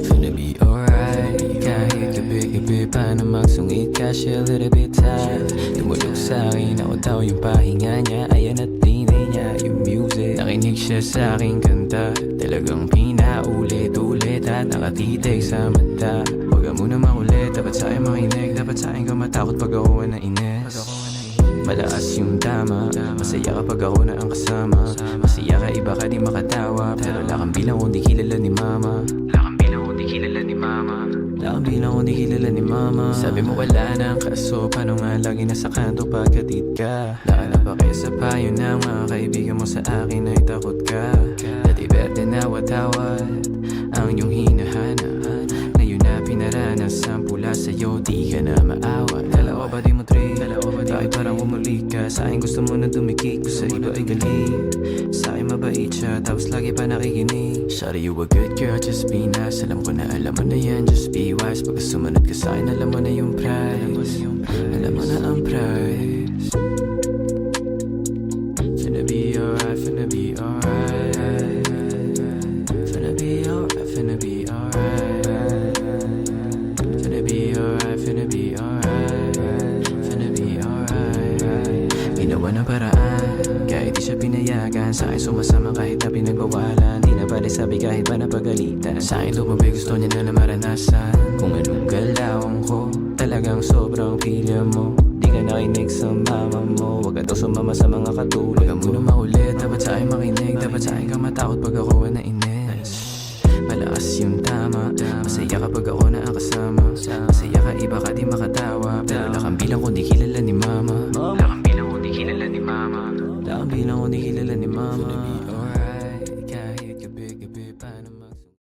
Finna be alright. Kahit gabi-gabi pa na magsungit ka, she a little bit tired. Tumulog sa'kin, ako daw yung pahinga niya. Ayan at tinay niya yung music. Nakinig siya sa'king kanta, talagang pinaulit-ulit at nakatitig sa mata. Huwag ka muna makulit, dapat sa'kin makinig. Dapat sa'kin ka matakot pag ako na ines. Malakas yung tama, masaya kapag ako na ang kasama. Masaya ka, iba ka, di makatawa. Pero lakang bilang kung di kilala ni mama. Lakang bilang kung di kilala ni mama. Lakang bilang kung di kilala ni mama. Sabi mo wala na ang kaso, paano nga lagi nasa kanto pagkatid ka? Nakalap pa kayo sa payo ng mga kaibigan mo sa akin ay takot ka. Dati berde na watawad ang iyong hinahanap. Ngayon na pinaranas ang pula sa'yo, di ka na maawa. Dalawa ba di mo trade? Bakit parang umulik ka? Sa'kin gusto mo na dumikik, sa iba ay galing. Sa'kin mabait siya, tapos lagi pa nakikinig. Shawty, you a good girl, just be nice. Alam ko na alam mo na yan, just be wise. Pagka sumunod ka sa'kin, alam mo na yung price. Alam mo na ang price. Finna be alright, finna be alright. Finna be alright, finna be alright. Finna be alright, finna be alright. Finna be alright. Ginawa ng paraan, kahit di siya pinayagan. Sa'kin sumasama kahit na pinagbawalan. Di na bali sabi kahit pa napagalitan. Sa'kin lumabay gusto niya na maranasan. Kung anong galawan ko, talagang sobrang pilya mo. Di ka nakinig sa mama mo, wag ka daw sumama sa mga katulad. Wag ka muna maulit, dapat sa'kin makinig. Dapat sa'kin ka matakot pag ako na ines. Malakas yung tama, masaya kapag ako na ang kasama. Masaya ka, iba ka, di makatawa. Pero lakang bilang kung di kilala ni mama. Lakang bilang kung di kilala ni mama. Lakang bilang kung di kilala ni mama.